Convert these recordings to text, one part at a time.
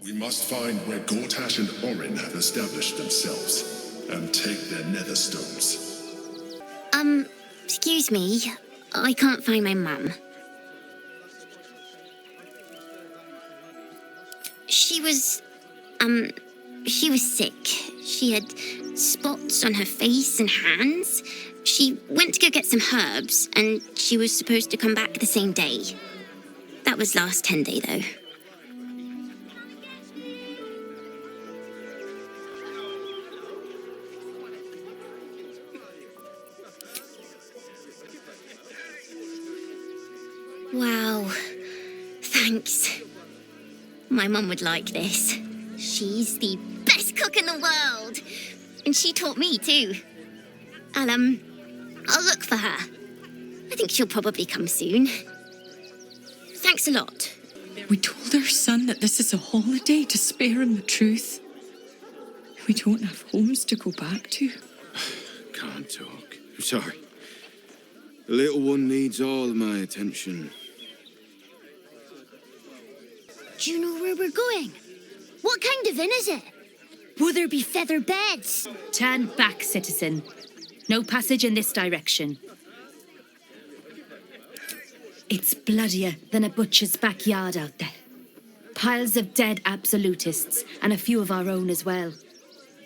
We must find where Gortash and Orin have established themselves and take their nether stones. Excuse me. I can't find my mum. She was sick. She had spots on her face and hands. She went to go get some herbs, and she was supposed to come back the same day. That was last 10-day, though. Wow. Thanks. My mum would like this. She's the best cook in the world. And she taught me too. I'll look for her. I think she'll probably come soon. Thanks a lot. We told our son that this is a holiday to spare him the truth. We don't have homes to go back to. Can't talk. I'm sorry. The little one needs all my attention. Do you know where we're going? What kind of inn is it? Will there be feather beds? Turn back, citizen. No passage in this direction. It's bloodier than a butcher's backyard out there. Piles of dead absolutists, and a few of our own as well.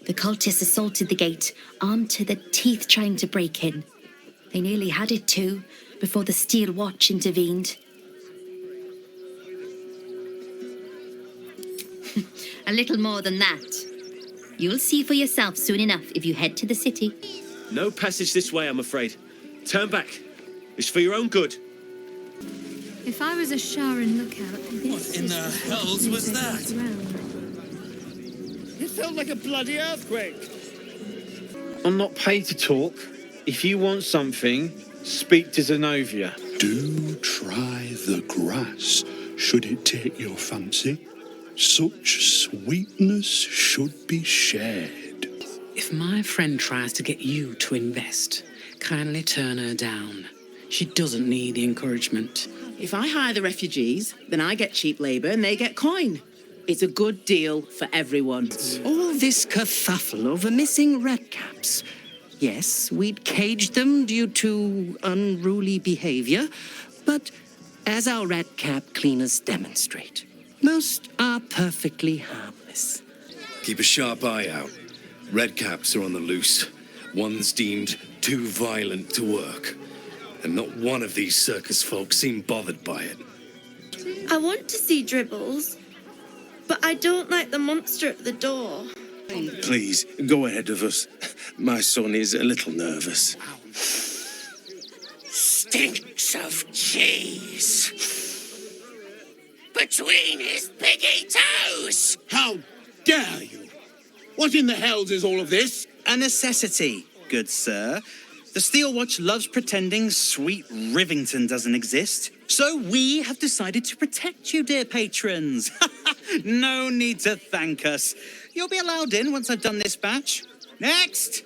The cultists assaulted the gate, armed to the teeth trying to break in. They nearly had it too, before the Steel Watch intervened. A little more than that. You'll see for yourself soon enough if you head to the city. No passage this way, I'm afraid. Turn back. It's for your own good. If I was a Sharon lookout, What in the hells was that? It felt like a bloody earthquake. I'm not paid to talk. If you want something, speak to Zenobia. Do try the grass, should it take your fancy. Such sweetness should be shared. If my friend tries to get you to invest, kindly turn her down. She doesn't need the encouragement. If I hire the refugees, then I get cheap labour and they get coin. It's a good deal for everyone. All this kerfuffle over missing redcaps. Yes, we'd caged them due to unruly behaviour, but as our redcap cleaners demonstrate, most are perfectly harmless. Keep a sharp eye out. Redcaps are on the loose. One's deemed too violent to work. And not one of these circus folk seem bothered by it. I want to see Dribbles, but I don't like the monster at the door. Please, go ahead of us. My son is a little nervous. Stinks of cheese between his piggy toes. How dare you? What in the hells is all of this? A necessity, good sir. The Steel Watch loves pretending sweet Rivington doesn't exist. So we have decided to protect you, dear patrons. No need to thank us. You'll be allowed in once I've done this batch. Next!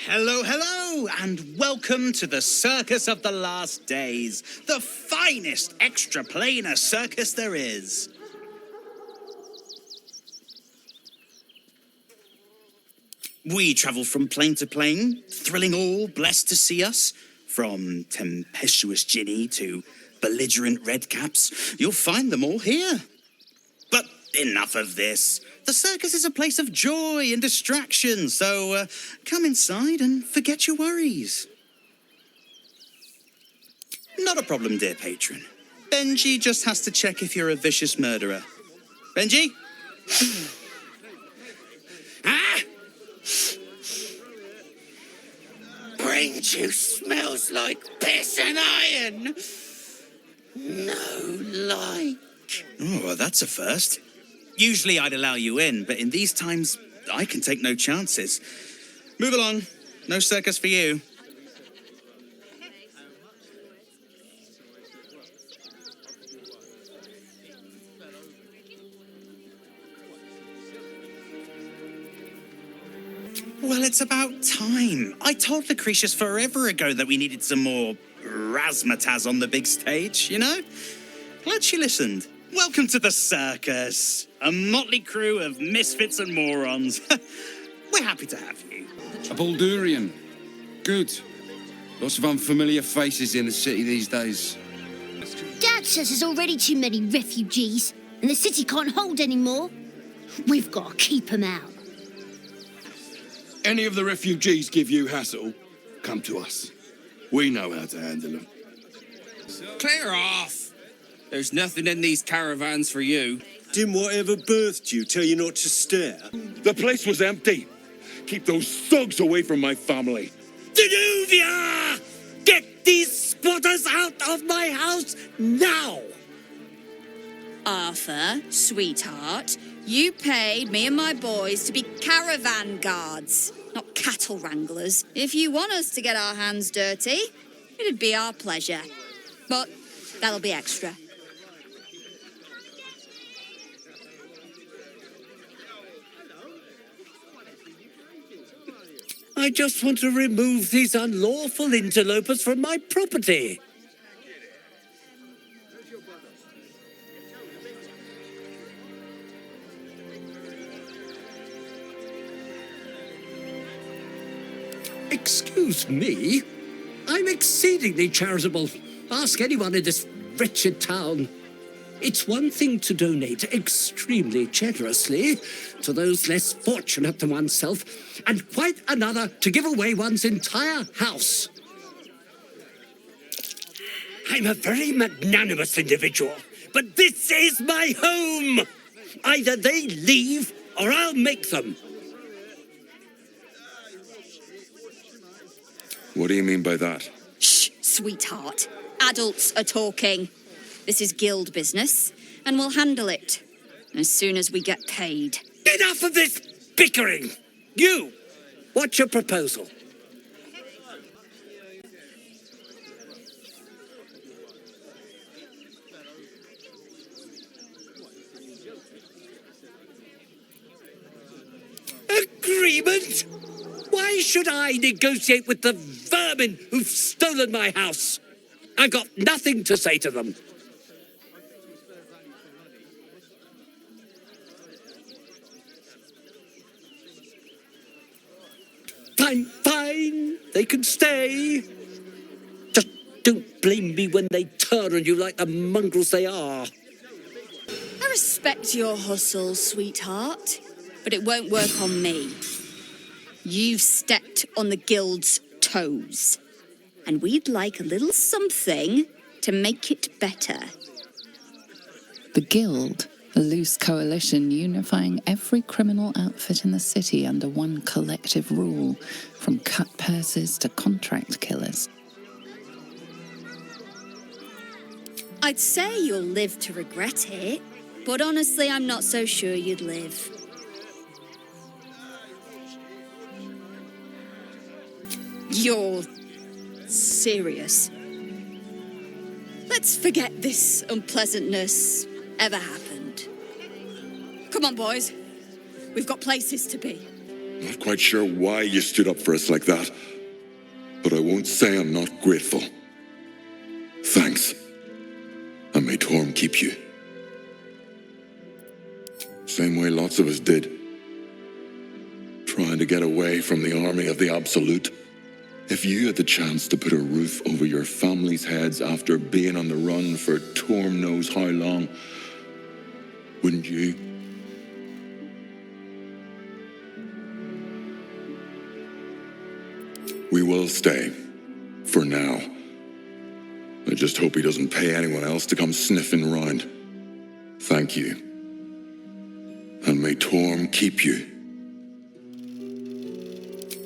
Hello, hello, and welcome to the Circus of the Last Days, the finest extra-planar circus there is. We travel from plane to plane, thrilling all blessed to see us. From tempestuous Ginny to belligerent redcaps, you'll find them all here. But enough of this. The circus is a place of joy and distraction, so come inside and forget your worries. Not a problem, dear patron. Benji just has to check if you're a vicious murderer. Benji? Ah! Brain juice smells like piss and iron. No like. Oh, well, that's a first. Usually I'd allow you in, but in these times, I can take no chances. Move along. No circus for you. Well, it's about time. I told Lucretius forever ago that we needed some more razzmatazz on the big stage, you know? Glad she listened. Welcome to the circus. A motley crew of misfits and morons. We're happy to have you. A Baldurian. Good. Lots of unfamiliar faces in the city these days. Dad says there's already too many refugees, and the city can't hold any more. We've got to keep them out. Any of the refugees give you hassle, come to us. We know how to handle them. Clear off! There's nothing in these caravans for you. Didn't whatever birthed you tell you not to stare? The place was empty. Keep those thugs away from my family. Danuvia! Get these squatters out of my house now! Arthur, sweetheart, you paid me and my boys to be caravan guards, not cattle wranglers. If you want us to get our hands dirty, it'd be our pleasure. But that'll be extra. I just want to remove these unlawful interlopers from my property. Excuse me? I'm exceedingly charitable. Ask anyone in this wretched town. It's one thing to donate extremely generously to those less fortunate than oneself, and quite another to give away one's entire house. I'm a very magnanimous individual, but this is my home. Either they leave or I'll make them. What do you mean by that? Shh, sweetheart. Adults are talking. This is guild business, and we'll handle it as soon as we get paid. Enough of this bickering! You, what's your proposal? Agreement? Why should I negotiate with the vermin who've stolen my house? I got nothing to say to them. Fine. They can stay. Just don't blame me when they turn on you like the mongrels they are. I respect your hustle, sweetheart, but it won't work on me. You've stepped on the guild's toes, and we'd like a little something to make it better. The Guild, a loose coalition unifying every criminal outfit in the city under one collective rule, from cut purses to contract killers. I'd say you'll live to regret it, but honestly, I'm not so sure you'd live. You're serious? Let's forget this unpleasantness ever happened. Come on, boys. We've got places to be. Not quite sure why you stood up for us like that, but I won't say I'm not grateful. Thanks. And may Torm keep you. Same way lots of us did. Trying to get away from the army of the Absolute. If you had the chance to put a roof over your family's heads after being on the run for Torm knows how long, wouldn't you? We will stay. For now. I just hope he doesn't pay anyone else to come sniffing round. Thank you. And may Torm keep you.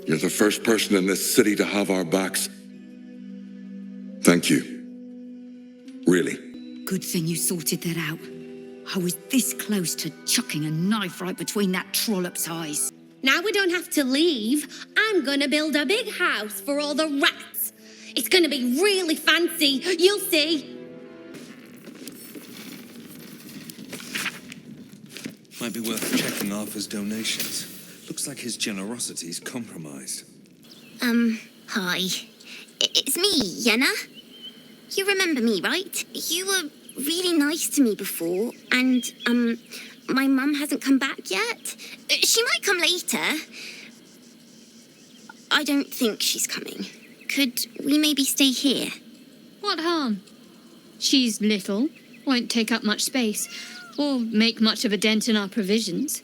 You're the first person in this city to have our backs. Thank you. Really. Good thing you sorted that out. I was this close to chucking a knife right between that trollop's eyes. Now we don't have to leave. I'm gonna build a big house for all the rats. It's gonna be really fancy. You'll see. Might be worth checking Arthur's donations. Looks like his generosity's compromised. Hi. It's me, Yenna. You remember me, right? You were really nice to me before, and, my mum hasn't come back yet. She might come later. I don't think she's coming. Could we maybe stay here? What harm? She's little, won't take up much space, or make much of a dent in our provisions.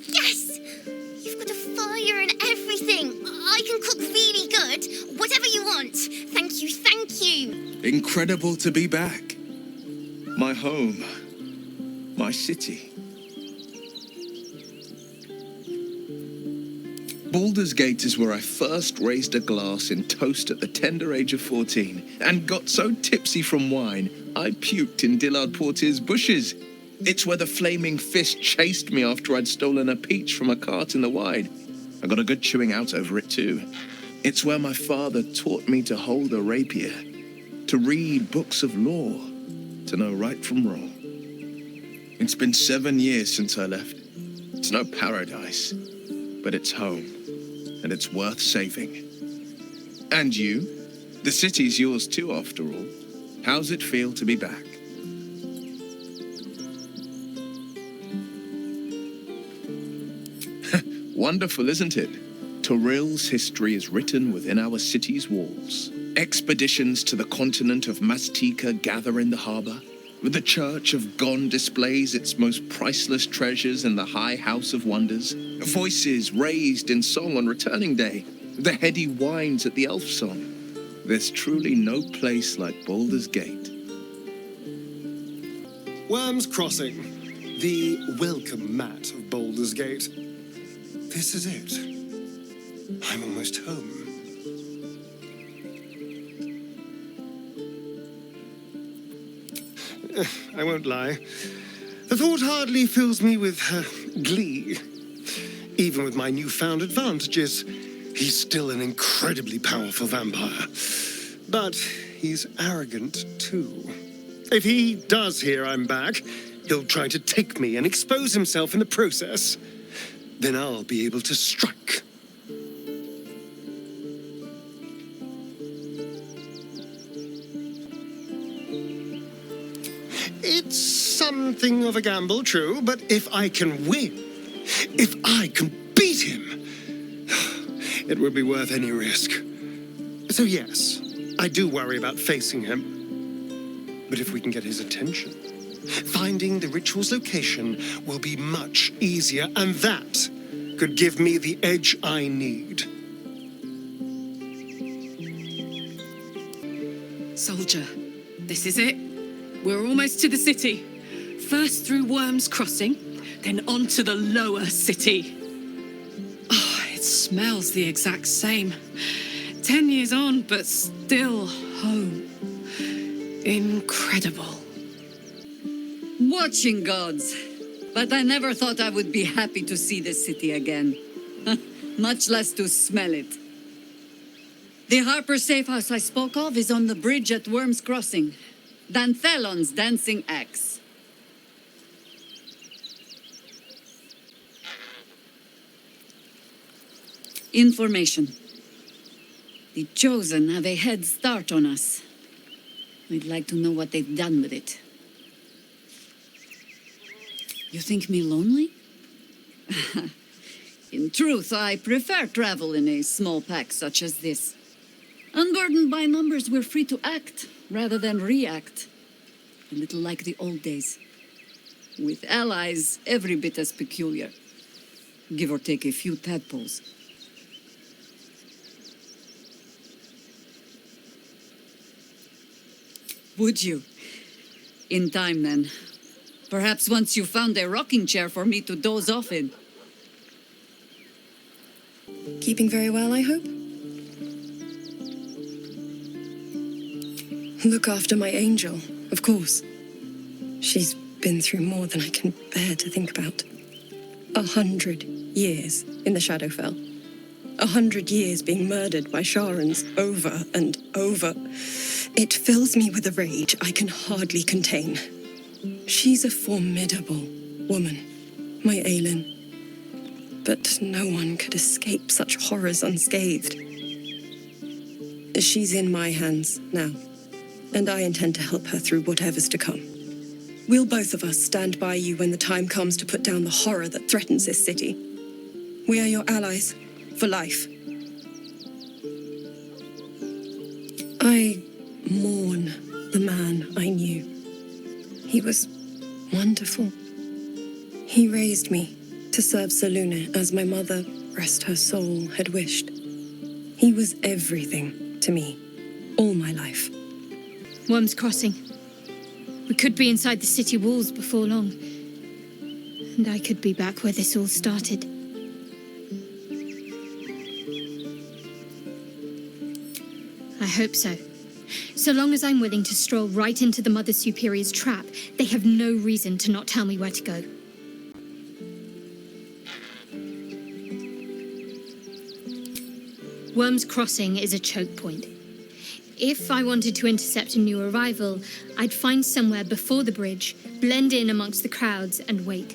Yes! You've got a fire and everything. I can cook really good. Whatever you want. Thank you, thank you. Incredible to be back. My home. My city. Baldur's Gate is where I first raised a glass in toast at the tender age of 14 and got so tipsy from wine, I puked in Dillard Portier's bushes. It's where the flaming fist chased me after I'd stolen a peach from a cart in the wide. I got a good chewing out over it too. It's where my father taught me to hold a rapier, to read books of law, to know right from wrong. It's been 7 years since I left. It's no paradise, but it's home. And it's worth saving. And you? The city's yours too, after all. How's it feel to be back? Wonderful, isn't it? Torril's history is written within our city's walls. Expeditions to the continent of Mastika gather in the harbour. The Church of Gon displays its most priceless treasures in the High House of Wonders. Voices raised in song on returning day. The heady wines at the elf song. There's truly no place like Baldur's Gate. Worm's Crossing, the welcome mat of Baldur's Gate. This is it. I'm almost home. I won't lie. The thought hardly fills me with glee. Even with my newfound advantages, he's still an incredibly powerful vampire. But he's arrogant too. If he does hear I'm back, he'll try to take me and expose himself in the process. Then I'll be able to strike. It's something of a gamble, true, but if I can win, if I can beat him, it would be worth any risk. So yes, I do worry about facing him. But if we can get his attention, finding the ritual's location will be much easier, and that could give me the edge I need. Soldier, this is it. We're almost to the city. First through Worm's Crossing, then on to the lower city. Oh, it smells the exact same. 10 years on, but still home. Incredible. Watching gods. But I never thought I would be happy to see the city again. Much less to smell it. The Harper safe house I spoke of is on the bridge at Worm's Crossing. Danthelon's dancing axe. Information. The Chosen have a head start on us. We'd like to know what they've done with it. You think me lonely? In truth, I prefer travel in a small pack such as this. Unburdened by numbers, we're free to act rather than react. A little like the old days. With allies every bit as peculiar. Give or take a few tadpoles. Would you? In time, then. Perhaps once you found a rocking chair for me to doze off in. Keeping very well, I hope? Look after my angel, of course. She's been through more than I can bear to think about. 100 years in the Shadowfell. 100 years being murdered by Sharans over and over. It fills me with a rage I can hardly contain. She's a formidable woman, my Aelin. But no one could escape such horrors unscathed. She's in my hands now, and I intend to help her through whatever's to come. We'll both of us stand by you when the time comes to put down the horror that threatens this city. We are your allies for life. I mourn the man I knew. He was wonderful. He raised me to serve Salune as my mother, rest her soul, had wished. He was everything to me, all my life. Worm's Crossing. We could be inside the city walls before long. And I could be back where this all started. I hope so. So long as I'm willing to stroll right into the Mother Superior's trap, they have no reason to not tell me where to go. Worm's Crossing is a choke point. If I wanted to intercept a new arrival, I'd find somewhere before the bridge, blend in amongst the crowds, and wait.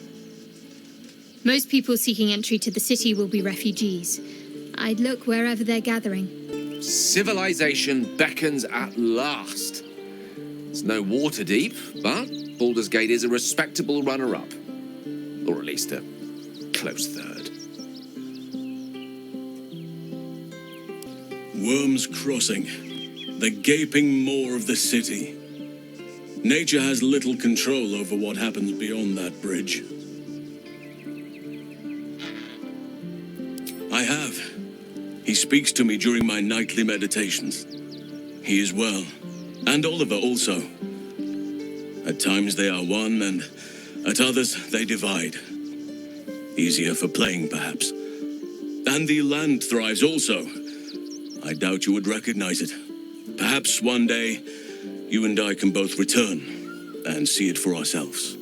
Most people seeking entry to the city will be refugees. I'd look wherever they're gathering. Civilization beckons at last. It's no Waterdeep, but Baldur's Gate is a respectable runner-up. Or at least a close third. Worm's Crossing. The gaping maw of the city. Nature has little control over what happens beyond that bridge. I have. He speaks to me during my nightly meditations. He is well, and Oliver also. At times they are one, and at others they divide. Easier for playing, perhaps. And the land thrives also. I doubt you would recognize it. Perhaps one day, you and I can both return and see it for ourselves.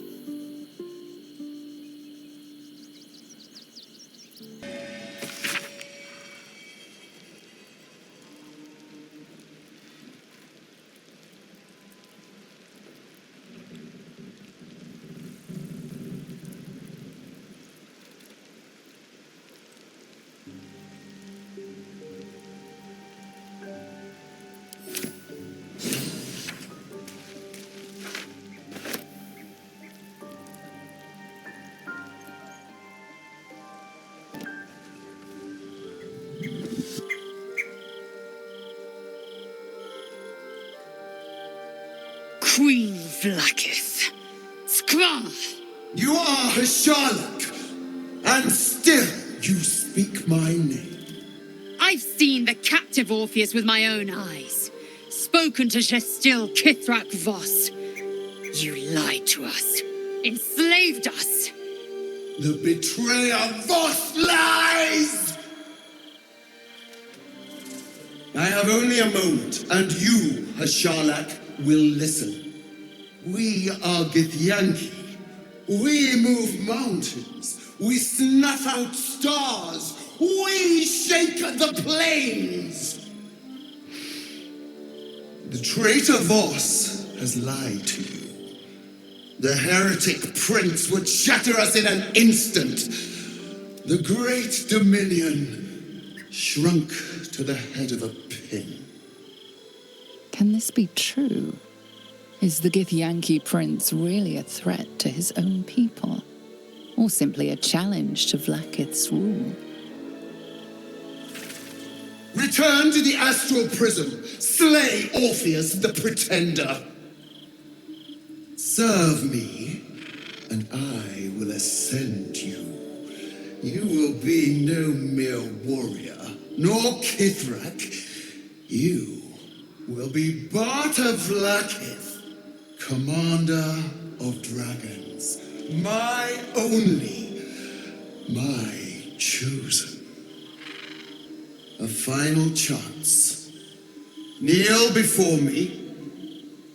Queen Vlaakith. Skra! You are a Sherlock, and still you speak my name. I've seen the captive Orpheus with my own eyes. Spoken to Gestil Kithrak Voss. You lied to us. Enslaved us. The betrayer Voss lies! I have only a moment, and you, a Sherlock, will listen. We are Githyanki. We move mountains. We snuff out stars. We shake the plains. The traitor Voss has lied to you. The heretic prince would shatter us in an instant. The great dominion shrunk to the head of a pin. Can this be true? Is the Githyanki prince really a threat to his own people? Or simply a challenge to Vlaakith's rule? Return to the astral prism. Slay Orpheus the pretender. Serve me, and I will ascend you. You will be no mere warrior, nor Kithrak. You will be Barta Vlaakith, commander of dragons. My only, my chosen. A final chance. Kneel before me.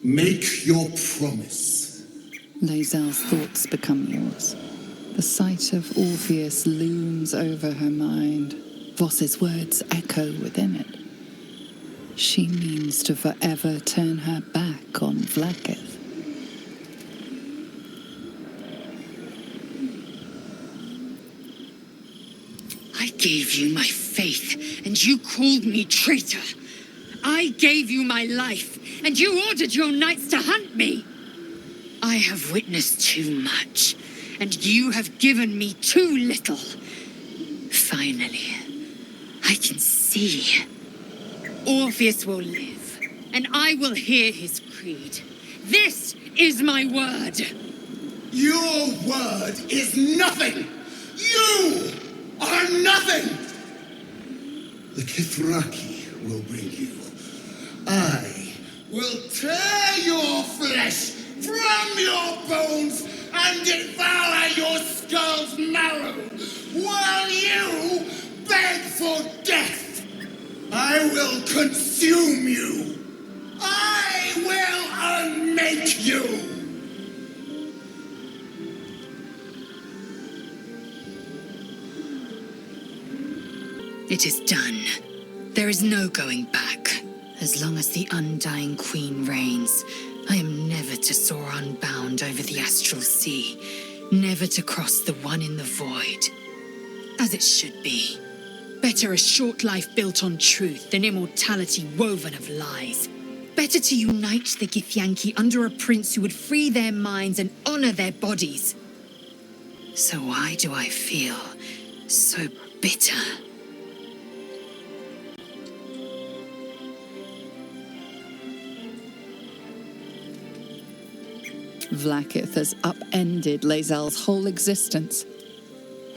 Make your promise. Lae'zel's thoughts become yours. The sight of Orpheus looms over her mind. Voss's words echo within it. She means to forever turn her back on Vlaakith. I gave you my faith, and you called me traitor. I gave you my life, and you ordered your knights to hunt me. I have witnessed too much, and you have given me too little. Finally, I can see. Orpheus will live, and I will hear his creed. This is my word. Your word is nothing! You are nothing! The Kithraki will bring you. I will tear your flesh from your bones and devour your skull's marrow while you beg for death. I will consume you. I will unmake you. It is done. There is no going back. As long as the undying queen reigns, I am never to soar unbound over the astral sea, never to cross the one in the void. As it should be. Better a short life built on truth than immortality woven of lies. Better to unite the Githyanki under a prince who would free their minds and honor their bodies. So why do I feel so bitter? Vlaakith has upended Lae'zel's whole existence.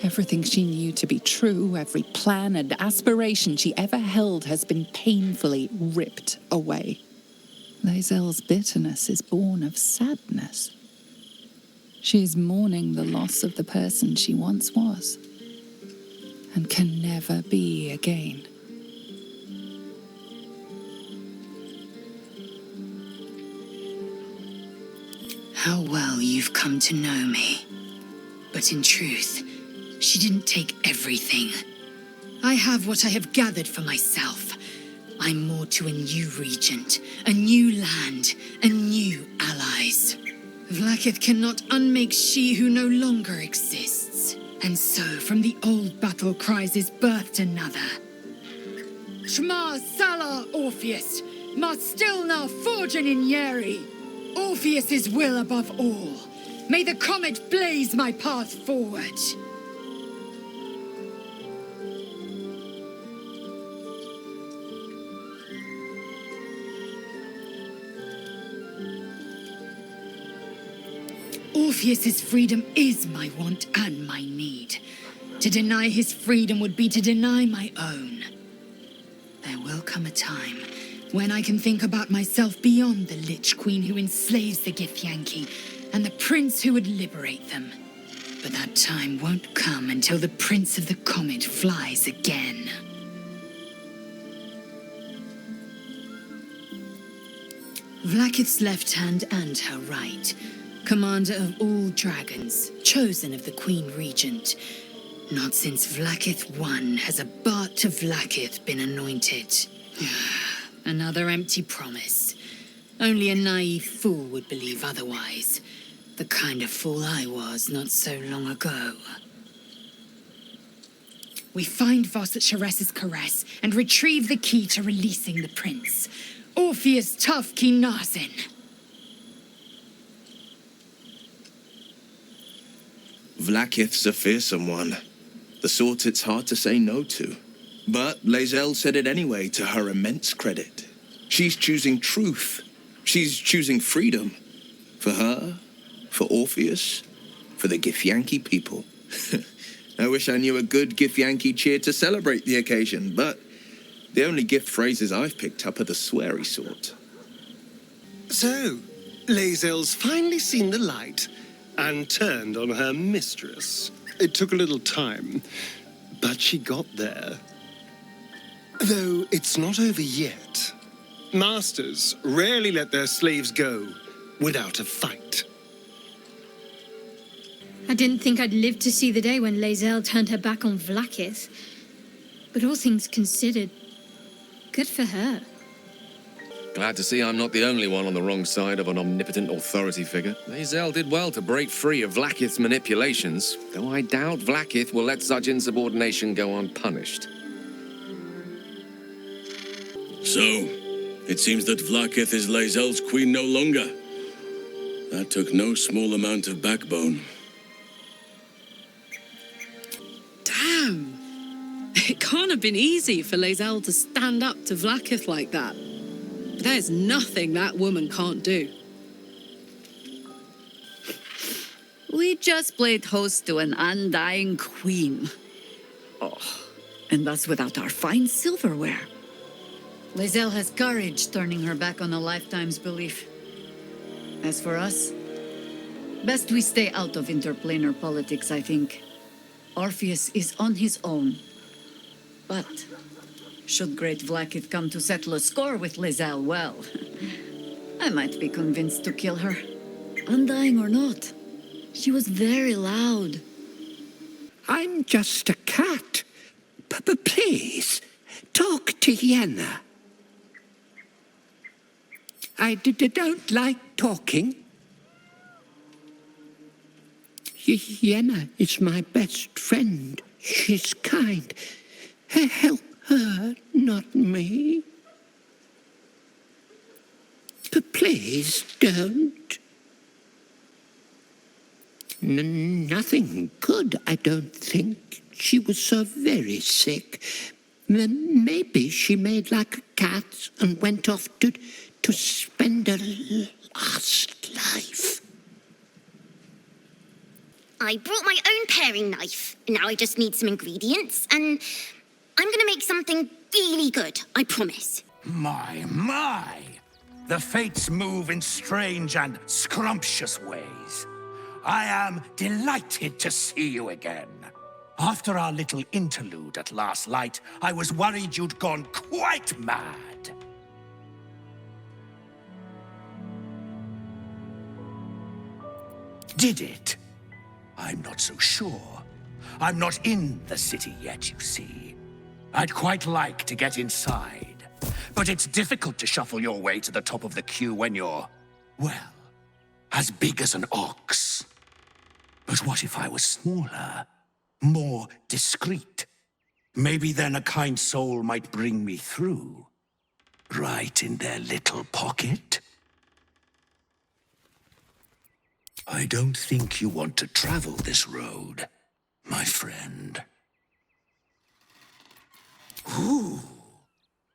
Everything she knew to be true, every plan and aspiration she ever held has been painfully ripped away. Lae'zel's bitterness is born of sadness. She is mourning the loss of the person she once was, and can never be again. How well you've come to know me. But in truth, she didn't take everything. I have what I have gathered for myself. I'm more to a new regent, a new land, and new allies. Vlaakith cannot unmake she who no longer exists. And so from the old battle cries is birthed another. Shma Salah Orpheus, Ma Stilna Forgen in Yeri. Orpheus's will above all. May the comet blaze my path forward. Orpheus's freedom is my want and my need. To deny his freedom would be to deny my own. There will come a time when I can think about myself beyond the Lich Queen who enslaves the Githyanki and the prince who would liberate them. But that time won't come until the Prince of the Comet flies again. Vlaakith's left hand and her right, commander of all dragons, chosen of the Queen Regent. Not since Vlaakith I has a Bart to Vlaakith been anointed. Another empty promise. Only a naive fool would believe otherwise. The kind of fool I was not so long ago. We find Voss at Sharess's caress and retrieve the key to releasing the prince. Orpheus tough Kinazin. Vlaakith's a fearsome one. The sort it's hard to say no to. But Lae'zel said it anyway, to her immense credit. She's choosing truth. She's choosing freedom. For her, for Orpheus, for the Githyanki people. I wish I knew a good Githyanki cheer to celebrate the occasion, but the only gift phrases I've picked up are the sweary sort. So, Lae'zel's finally seen the light and turned on her mistress. It took a little time, but she got there. Though it's not over yet. Masters rarely let their slaves go without a fight. I didn't think I'd live to see the day when Lae'zel turned her back on Vlaakith. But all things considered, good for her. Glad to see I'm not the only one on the wrong side of an omnipotent authority figure. Lae'zel did well to break free of Vlaakith's manipulations, though I doubt Vlaakith will let such insubordination go unpunished. So, It seems that Vlaakith is Lae'zel's queen no longer. That took no small amount of backbone. Damn. It can't have been easy for Lae'zel to stand up to Vlaakith like that. But there's nothing that woman can't do. We just played host to an undying queen. Oh, and that's without our fine silverware. Lae'zel has courage turning her back on a lifetime's belief. As for us, best we stay out of interplanar politics, I think. Orpheus is on his own. But should great Vlaakith come to settle a score with Lae'zel, well, I might be convinced to kill her. Undying or not, she was very loud. I'm just a cat. But please, talk to Yenna. I don't like talking. Yenna is my best friend. She's kind. Help her, not me. But please don't. Nothing good, I don't think. She was so very sick. Maybe she made like a cat and went off to spend her last life. I brought my own paring knife. Now I just need some ingredients, and I'm gonna make something really good, I promise. My! The fates move in strange and scrumptious ways. I am delighted to see you again. After our little interlude at last light, I was worried you'd gone quite mad. Did it? I'm not so sure. I'm not in the city yet, you see. I'd quite like to get inside, but it's difficult to shuffle your way to the top of the queue when you're, well, as big as an ox. But what if I was smaller, more discreet? Maybe then a kind soul might bring me through, right in their little pocket. I don't think you want to travel this road, my friend. Ooh,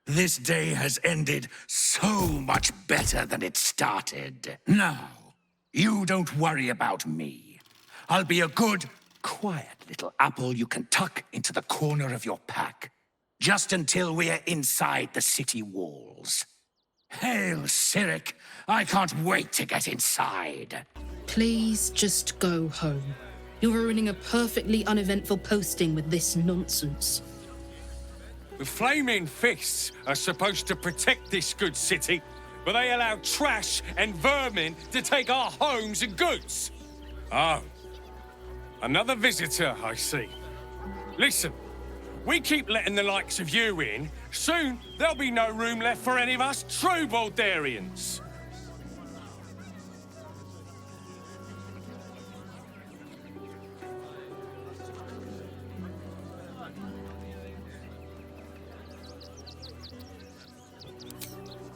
this day has ended so much better than it started. Now, you don't worry about me. I'll be a good, quiet little apple you can tuck into the corner of your pack, just until we're inside the city walls. Hail, Sirik! I can't wait to get inside. Please just go home. You're ruining a perfectly uneventful posting with this nonsense. The Flaming Fists are supposed to protect this good city, but they allow trash and vermin to take our homes and goods. Oh, another visitor, I see. Listen, we keep letting the likes of you in, soon there'll be no room left for any of us true Baldurians.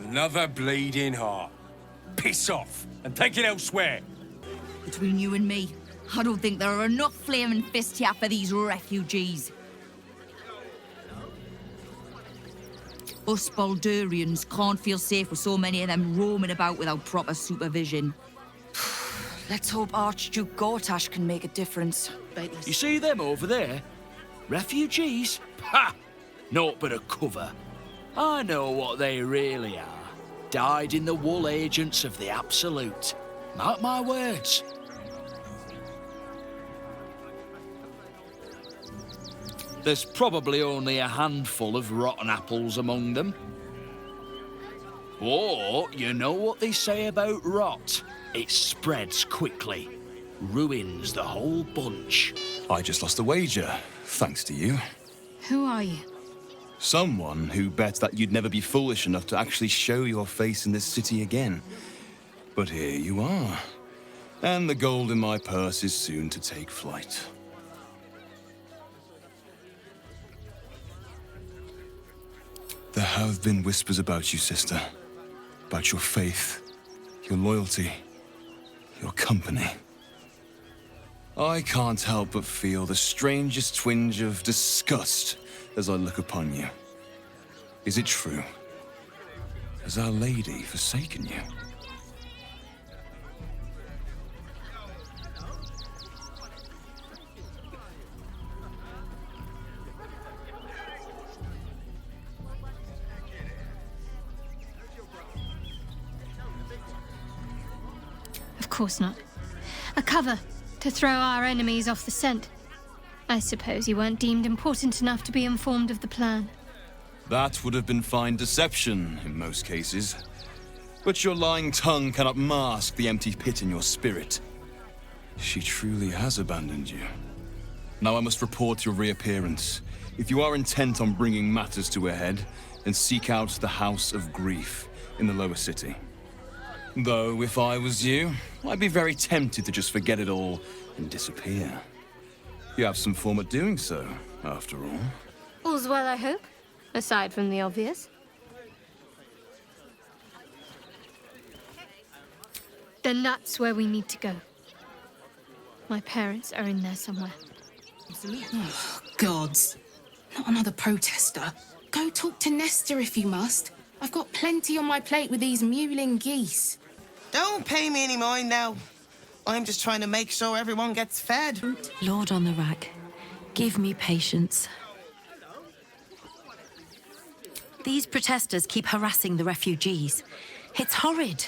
Another bleeding heart. Piss off and take it elsewhere. Between you and me, I don't think there are enough flaming fists here for these refugees. Us Baldurians can't feel safe with so many of them roaming about without proper supervision. Let's hope Archduke Gortash can make a difference. You see them over there? Refugees? Ha! Naught but a cover. I know what they really are. Dyed-in-the-wool agents of the Absolute. Mark my words. There's probably only a handful of rotten apples among them. Or, you know what they say about rot? It spreads quickly. Ruins the whole bunch. I just lost a wager, thanks to you. Who are you? Someone who bet that you'd never be foolish enough to actually show your face in this city again. But here you are. And the gold in my purse is soon to take flight. There have been whispers about you, sister. about your faith, your loyalty, your company. I can't help but feel the strangest twinge of disgust as I look upon you. Is it true? Has Our Lady forsaken you? Of course not. A cover to throw our enemies off the scent. I suppose you weren't deemed important enough to be informed of the plan. That would have been fine deception in most cases. But your lying tongue cannot mask the empty pit in your spirit. She truly has abandoned you. Now I must report your reappearance. If you are intent on bringing matters to a head, then seek out the House of Grief in the lower city. Though, if I was you, I'd be very tempted to just forget it all and disappear. You have some form at doing so, after all. All's well, I hope, aside from the obvious. Then that's where we need to go. My parents are in there somewhere. Oh, gods. Not another protester. Go talk to Nestor if you must. I've got plenty on my plate with these mewling geese. Don't pay me any mind now. I'm just trying to make sure everyone gets fed. Lord on the rack, give me patience. These protesters keep harassing the refugees. It's horrid.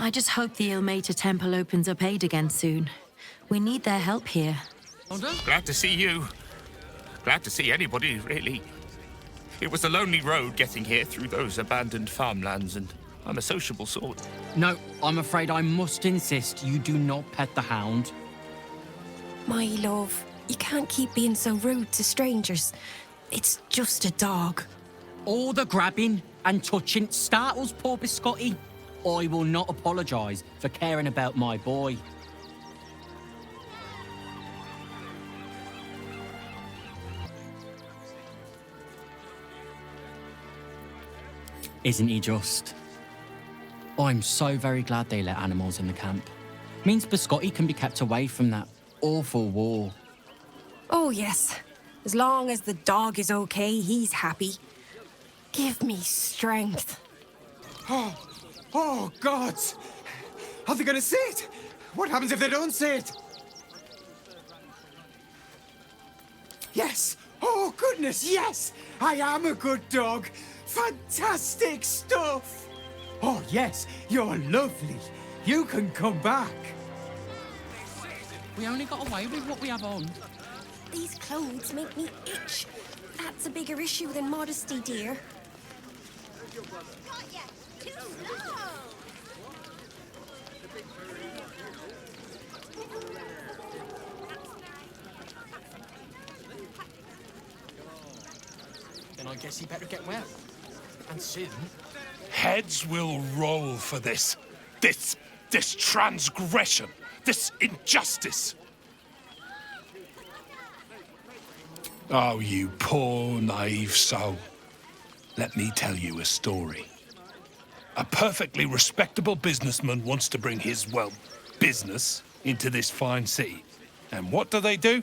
I just hope the Ilmater Temple opens up aid again soon. We need their help here. Glad to see you. Glad to see anybody, really. It was a lonely road getting here through those abandoned farmlands, and I'm a sociable sort. No, I'm afraid I must insist you do not pet the hound. My love, you can't keep being so rude to strangers. It's just a dog. All the grabbing and touching startles poor Biscotti. I will not apologise for caring about my boy. Isn't he just? I'm so very glad they let animals in the camp. Means Biscotti can be kept away from that awful war. Oh, yes. As long as the dog is okay, he's happy. Give me strength. Oh, God! Are they gonna see it? What happens if they don't see it? Yes! Oh, goodness, yes! I am a good dog! Fantastic stuff! Oh, yes, you're lovely. You can come back. We only got away with what we have on. These clothes make me itch. That's a bigger issue than modesty, dear. Then I guess he better get well. And soon. Heads will roll for this. This transgression. This injustice. Oh, you poor, naive soul. Let me tell you a story. A perfectly respectable businessman wants to bring his, well, business into this fine city. And what do?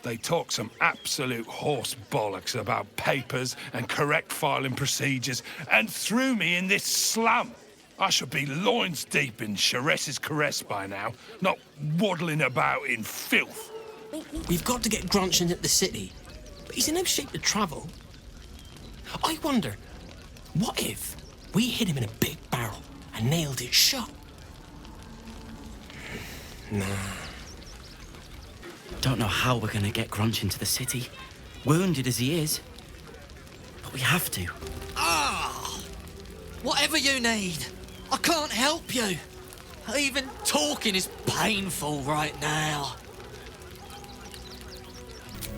They talk some absolute horse bollocks about papers and correct filing procedures and threw me in this slum. I should be loins deep in Chares's caress by now, not waddling about in filth. We've got to get Grunch into the city, but he's in no shape to travel. I wonder, what if we hit him in a big barrel and nailed it shut? Nah. Don't know how we're gonna get Grunch into the city, wounded as he is. But we have to. Whatever you need. I can't help you. Even talking is painful right now.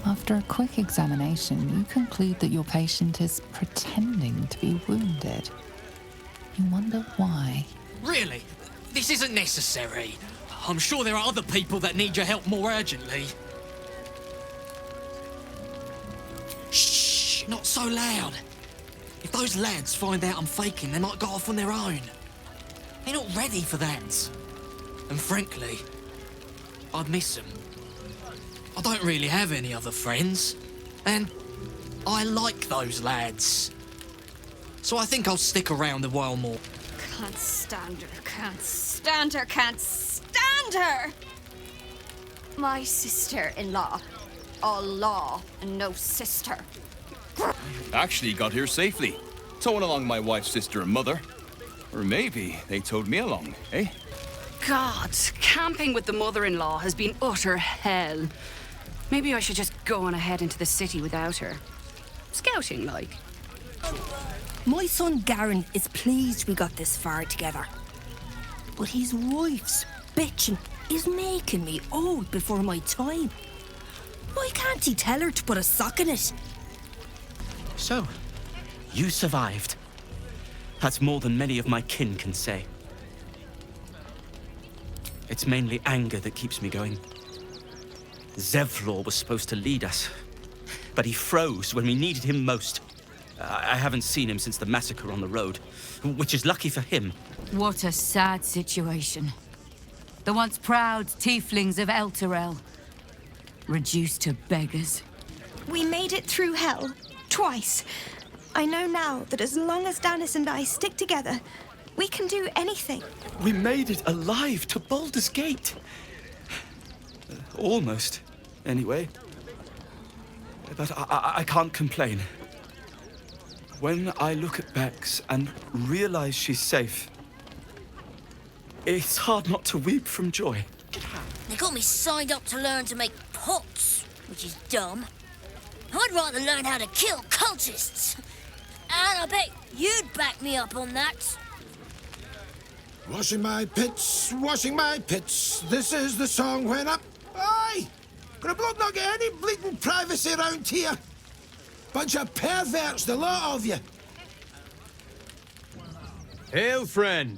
After a quick examination, you conclude that your patient is pretending to be wounded. You wonder why. Really? This isn't necessary. I'm sure there are other people that need your help more urgently. Shh! not so loud. If those lads find out I'm faking, they might go off on their own. They're not ready for that. And frankly, I'd miss them. I don't really have any other friends, and I like those lads. So I think I'll stick around a while more. Can't stand her, can't stand her, can't stand her! My sister-in-law. All law and no sister. Actually got here safely. Towing along my wife's sister and mother. Or maybe they towed me along, eh? God, camping with the mother-in-law has been utter hell. Maybe I should just go on ahead into the city without her. Scouting, like. My son Garen is pleased we got this far together. But his wife's bitching is making me old before my time. Why can't he tell her to put a sock in it? So, you survived. That's more than many of my kin can say. It's mainly anger that keeps me going. Zevlor was supposed to lead us, but he froze when we needed him most. I haven't seen him since the massacre on the road, which is lucky for him. What a sad situation. The once proud tieflings of Elturel, reduced to beggars. We made it through hell. Twice. I know now that as long as Danis and I stick together, we can do anything. We made it alive to Baldur's Gate. Almost, anyway. But I can't complain. When I look at Bex and realize she's safe, it's hard not to weep from joy. They got me signed up to learn to make pots, which is dumb. I'd rather learn how to kill cultists. And I bet you'd back me up on that. Washing my pits, this is the song when up. Aye! Gonna bloke not get any bleeding privacy around here. Bunch of perverts, the lot of you. Hail, friend.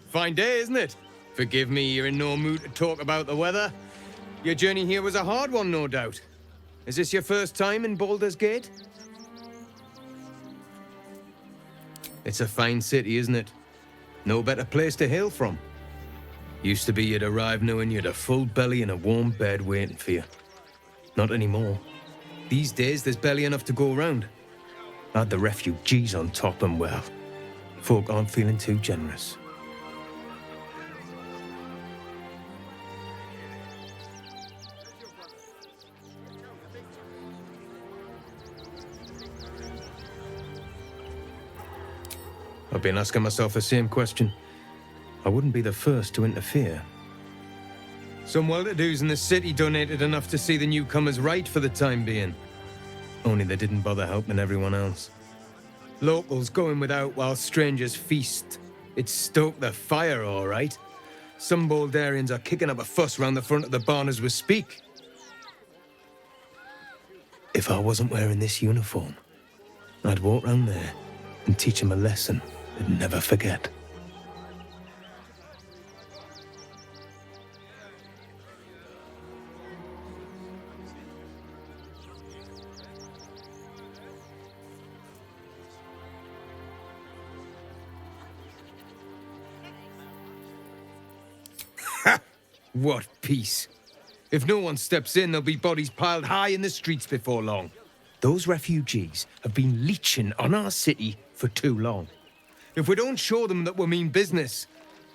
Fine day, isn't it? Forgive me, you're in no mood to talk about the weather. Your journey here was a hard one, no doubt. Is this your first time in Baldur's Gate? It's a fine city, isn't it? No better place to hail from. Used to be you'd arrive knowing you'd a full belly and a warm bed waiting for you. Not anymore. These days, there's barely enough to go around. Add the refugees on top and, well, folk aren't feeling too generous. I've been asking myself the same question. I wouldn't be the first to interfere. Some well-to-dos in the city donated enough to see the newcomers right for the time being. Only they didn't bother helping everyone else. Locals going without while strangers feast. It stoked the fire, all right. Some Baldurians are kicking up a fuss round the front of the barn as we speak. If I wasn't wearing this uniform, I'd walk round there and teach them a lesson they'd never forget. What peace. If no one steps in, there'll be bodies piled high in the streets before long. Those refugees have been leeching on our city for too long. If we don't show them that we mean business,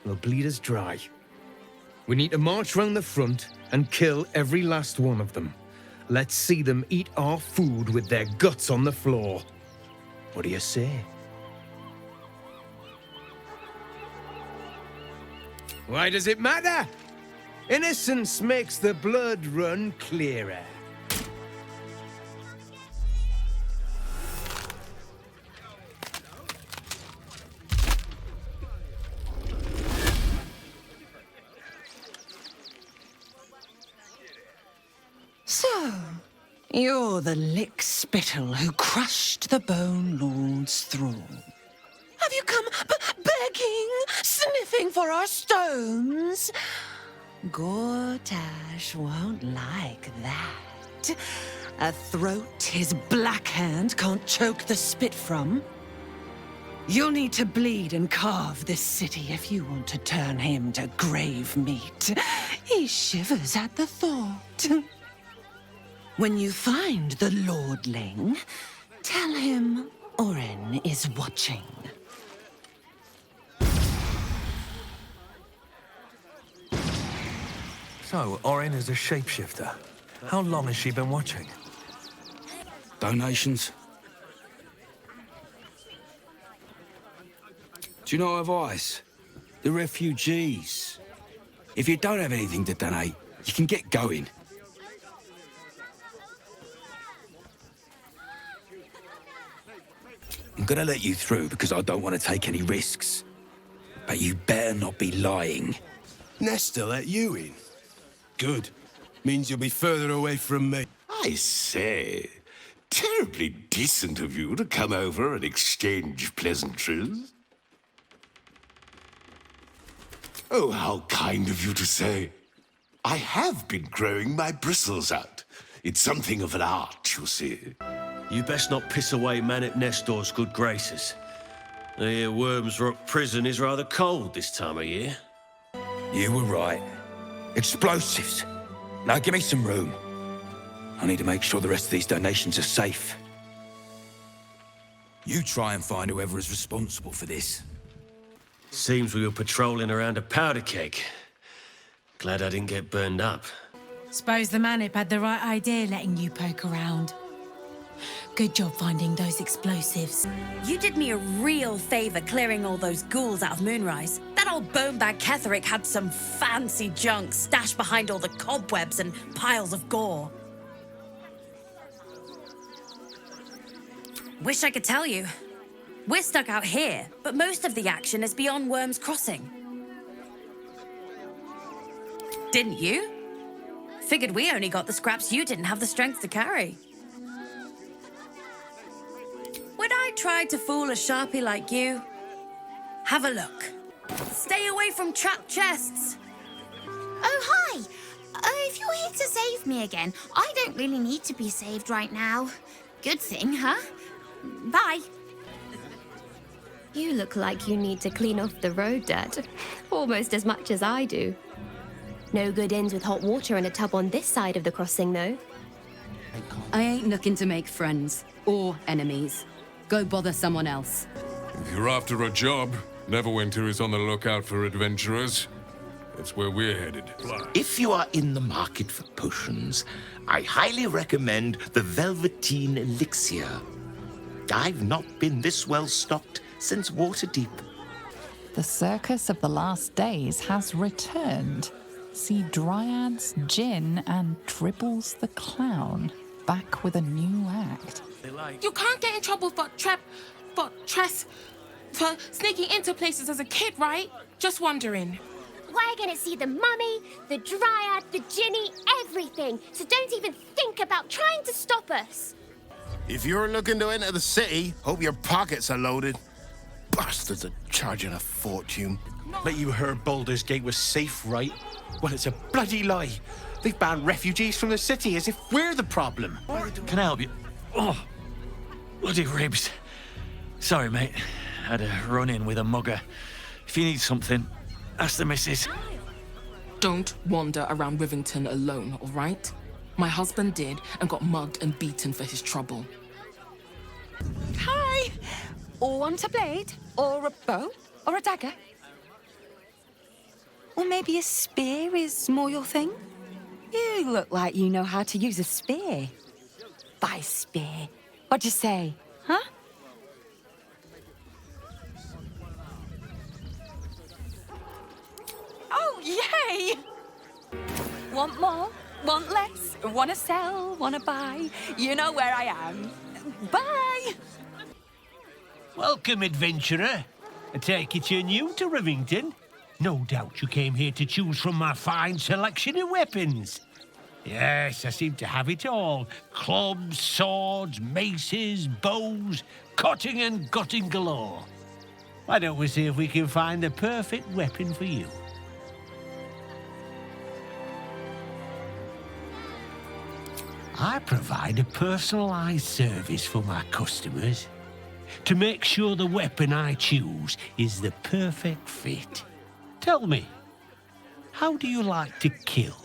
they'll bleed us dry. We need to march round the front and kill every last one of them. Let's see them eat our food with their guts on the floor. What do you say? Why does it matter? Innocence makes the blood run clearer. So, you're the lick-spittle who crushed the Bone Lord's thrall. Have you come begging, sniffing for our stones? Gortash won't like that. A throat his black hand can't choke the spit from? You'll need to bleed and carve this city if you want to turn him to grave meat. He shivers at the thought. When you find the lordling, tell him Oren is watching. So, Oren is a shapeshifter. How long has she been watching? Donations. Do you know advice? The refugees. If you don't have anything to donate, you can get going. I'm gonna let you through because I don't want to take any risks. But you better not be lying. Nesta let you in. Good. Means you'll be further away from me. I say, terribly decent of you to come over and exchange pleasantries. Oh, how kind of you to say. I have been growing my bristles out. It's something of an art, you see. You best not piss away man at Nestor's good graces. I hear Worms Rock Prison is rather cold this time of year. You were right. Explosives. Now give me some room. I need to make sure the rest of these donations are safe. You try and find whoever is responsible for this. Seems we were patrolling around a powder keg. Glad I didn't get burned up. Suppose the manip had the right idea letting you poke around. Good job finding those explosives. You did me a real favor clearing all those ghouls out of Moonrise. That old bonebag Ketherick had some fancy junk stashed behind all the cobwebs and piles of gore. Wish I could tell you. We're stuck out here, but most of the action is beyond Worm's Crossing. Didn't you? Figured we only got the scraps you didn't have the strength to carry. Would I try to fool a Sharpie like you? Have a look. Stay away from trapped chests. Oh, hi. If you're here to save me again, I don't really need to be saved right now. Good thing, huh? Bye. You look like you need to clean off the road dirt. Almost as much as I do. No good ends with hot water in a tub on this side of the crossing, though. I ain't looking to make friends or enemies. Go bother someone else. If you're after a job, Neverwinter is on the lookout for adventurers. That's where we're headed. If you are in the market for potions, I highly recommend the Velveteen Elixir. I've not been this well stocked since Waterdeep. The circus of the last days has returned. See Dryads, Jin, and Dribbles the Clown back with a new act. You can't get in trouble for sneaking into places as a kid, right? Just wondering. We're gonna see the mummy, the dryad, the ginny, everything. So don't even think about trying to stop us. If you're looking to enter the city, hope your pockets are loaded. Bastards are charging a fortune. But you heard Baldur's Gate was safe, right? Well, it's a bloody lie. They've banned refugees from the city as if we're the problem. Can I help you? Oh, bloody ribs. Sorry, mate. Had a run-in with a mugger. If you need something, ask the missus. Don't wander around Rivington alone, all right? My husband did and got mugged and beaten for his trouble. Hi! Want a blade? Or a bow? Or a dagger? Or maybe a spear is more your thing? You look like you know how to use a spear. Buy a spear. What'd you say, huh? Oh, yay! Want more? Want less? Wanna sell? Wanna buy? You know where I am. Bye! Welcome, adventurer. I take it you're new to Rivington. No doubt you came here to choose from my fine selection of weapons. Yes, I seem to have it all. Clubs, swords, maces, bows, cutting and gutting galore. Why don't we see if we can find the perfect weapon for you? I provide a personalised service for my customers to make sure the weapon I choose is the perfect fit. Tell me, how do you like to kill?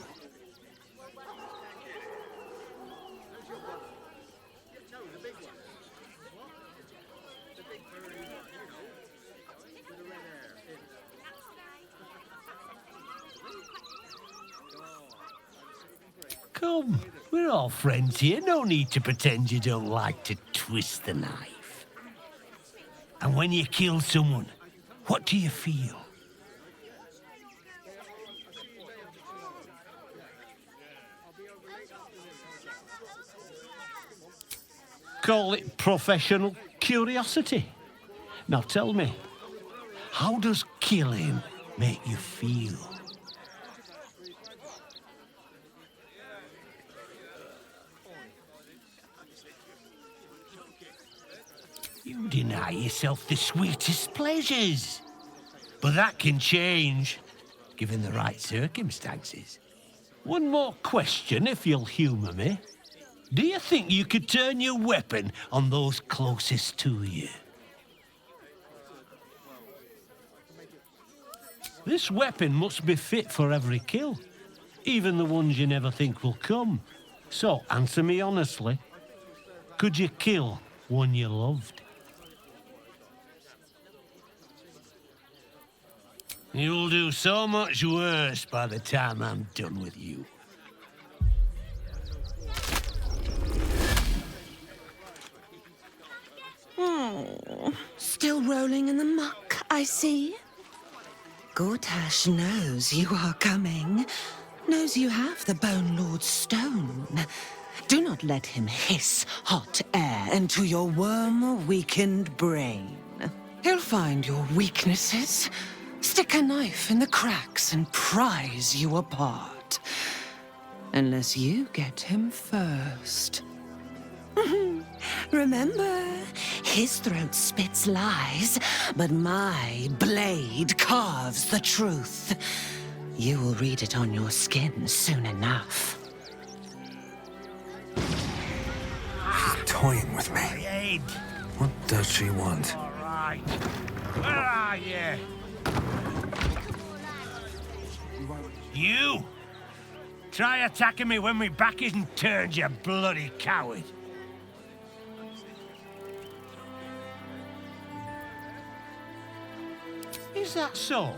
Come, we're all friends here. No need to pretend you don't like to twist the knife. And when you kill someone, what do you feel? Call it professional curiosity. Now tell me, how does killing make you feel? You deny yourself the sweetest pleasures. But that can change, given the right circumstances. One more question, if you'll humour me. Do you think you could turn your weapon on those closest to you? This weapon must be fit for every kill, even the ones you never think will come. So, answer me honestly. Could you kill one you loved? You'll do so much worse by the time I'm done with you. Oh, still rolling in the muck, I see. Gortash knows you are coming, knows you have the Bone Lord's stone. Do not let him hiss hot air into your worm-weakened brain. He'll find your weaknesses, stick a knife in the cracks and prise you apart. Unless you get him first. Remember, his throat spits lies, but my blade carves the truth. You will read it on your skin soon enough. She's toying with me. What does she want? All right. Where are you? You! Try attacking me when my back isn't turned, you bloody coward. Is that so?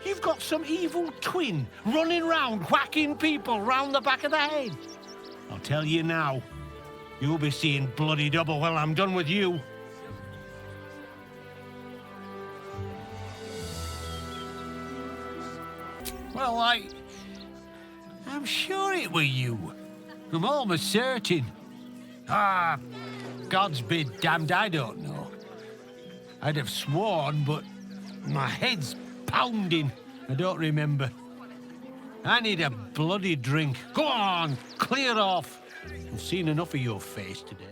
You've got some evil twin running round whacking people round the back of the head. I'll tell you now, you'll be seeing bloody double when I'm done with you. Well, I'm sure it were you. I'm almost certain. Ah, God's be damned, I don't know. I'd have sworn, but my head's pounding. I don't remember. I need a bloody drink. Go on, clear off. I've seen enough of your face today.